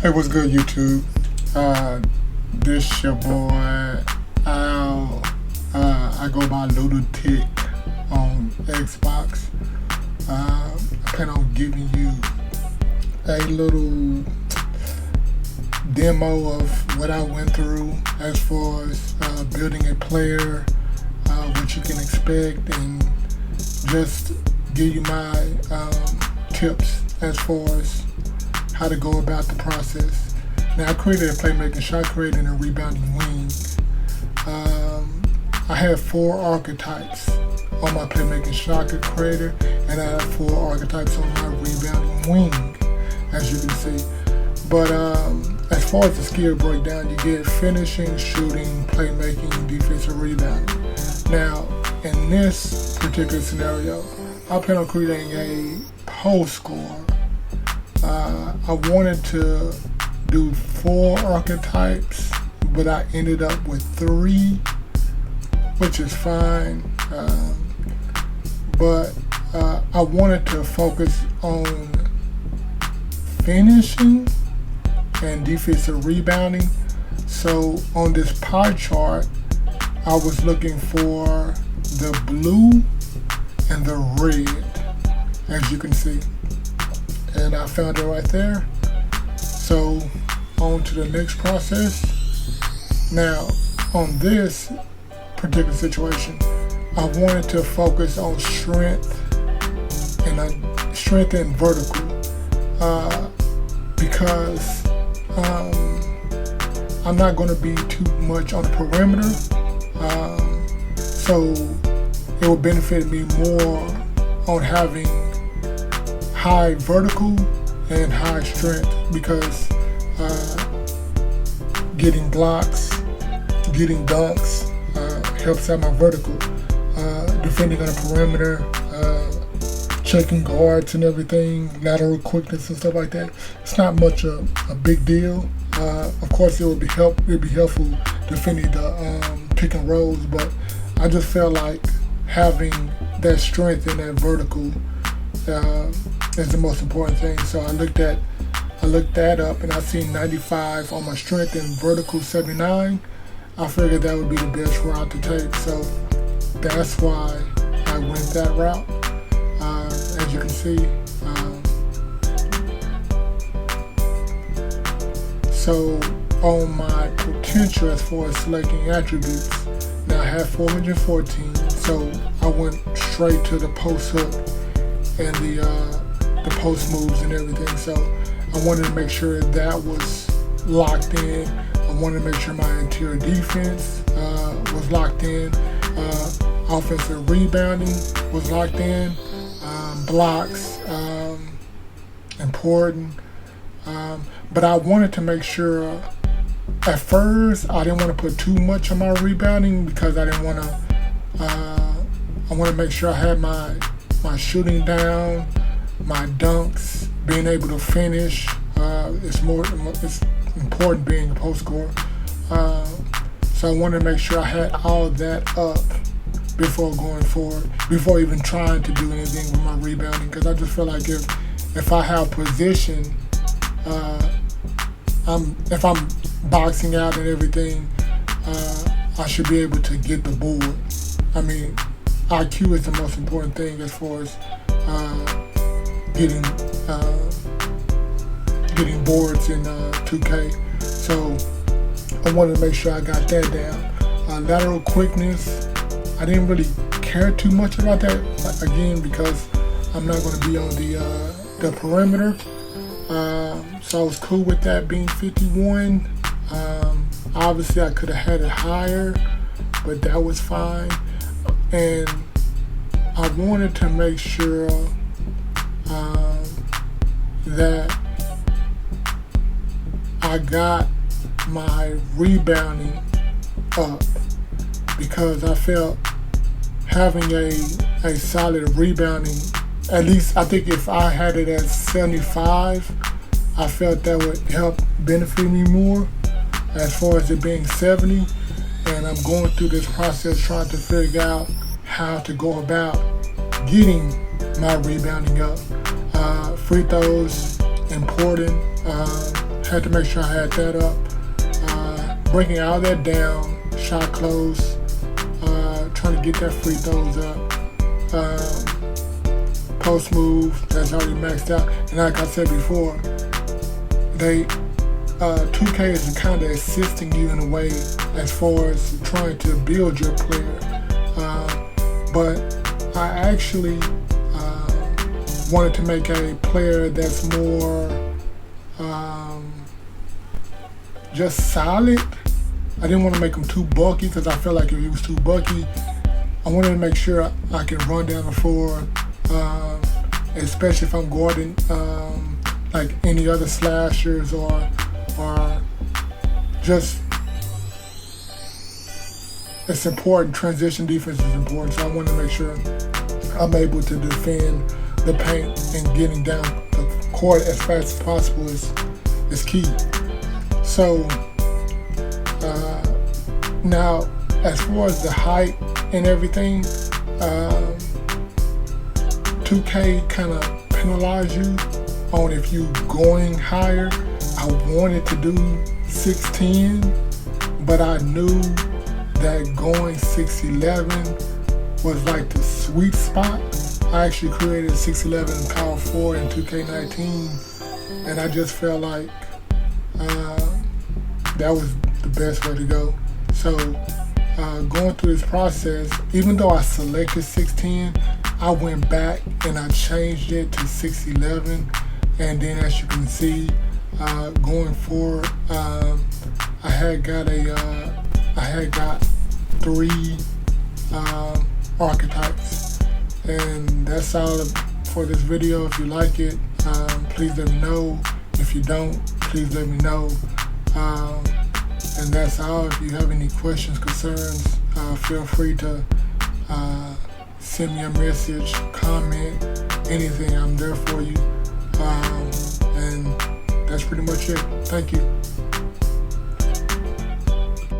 Hey, what's good, YouTube? This your boy Al. I go by Little Tick on Xbox. I plan on giving you a little demo of what I went through as far as building a player, what you can expect, and just give you my tips as far as how to go about the process. Now, I created a playmaking shot creator and a rebounding wing. I have 4 archetypes on my playmaking shot creator, and I have 4 archetypes on my rebounding wing, as you can see. But as far as the skill breakdown, you get finishing, shooting, playmaking, defense, and rebounding. Now, in this particular scenario, I plan on creating a post score. I wanted to do 4 archetypes, but I ended up with 3, which is fine. But I wanted to focus on finishing and defensive rebounding. So on this pie chart, I was looking for the blue and the red, as you can see. And I found it right there. So on to the next process. Now, on this particular situation, I wanted to focus on strength and vertical, because I'm not going to be too much on the perimeter, so it will benefit me more on having high vertical and high strength, because getting blocks, getting dunks helps out my vertical. Defending on the perimeter, checking guards and everything, lateral quickness and stuff like that. It's not much a big deal. Of course, it would be helpful defending the pick and rolls, but I just felt like having that strength and that vertical is the most important thing. So I looked that up, and I seen 95 on my strength and vertical 79. I figured that would be the best route to take, so that's why I went that route. As you can see, so on my potential as far as selecting attributes, now I have 414, so I went straight to the post hook and the post moves and everything. So I wanted to make sure that was locked in. I wanted to make sure my interior defense was locked in. Offensive rebounding was locked in. Blocks, important. But I wanted to make sure, at first, I didn't want to put too much on my rebounding, because I didn't want to, I want to make sure I had my shooting down, my dunks, being able to finish. It's important being a post scorer. So I wanted to make sure I had all of that up before going forward, before even trying to do anything with my rebounding, because I just feel like if I have position, if I'm boxing out and everything, I should be able to get the board. I mean, IQ is the most important thing as far as getting boards in 2K. So I wanted to make sure I got that down. Lateral quickness, I didn't really care too much about that, again, because I'm not going to be on the perimeter. So I was cool with that being 51. Obviously I could have had it higher, but that was fine. And I wanted to make sure that I got my rebounding up, because I felt having a solid rebounding, at least I think if I had it at 75, I felt that would help benefit me more as far as it being 70. And I'm going through this process trying to figure out how to go about getting my rebounding up. Free throws important. Had to make sure I had that up. Breaking all that down, shot close, trying to get that free throws up. Post move, that's already maxed out. And like I said before, 2K is kind of assisting you in a way as far as trying to build your player. But I actually wanted to make a player that's more just solid. I didn't want to make him too bulky because I felt like if he was too bulky, I wanted to make sure I could run down the floor, especially if I'm guarding like any other slashers or just, it's important. Transition defense is important, so I want to make sure I'm able to defend the paint, and getting down the court as fast as possible is key. So now, as far as the height and everything, 2K kind of penalize you on if you going higher. I wanted to do 6'10", but I knew that going 6'11" was like the sweet spot. I actually created a 6'11" power forward in 2K19, and I just felt like that was the best way to go. So going through this process, even though I selected 6'10", I went back and I changed it to 6'11", and then as you can see, going forward, I had got 3 archetypes, and that's all for this video. If you like it, please let me know. If you don't, please let me know. And that's all. If you have any questions, concerns, feel free to send me a message, comment, anything. I'm there for you. And that's pretty much it. Thank you.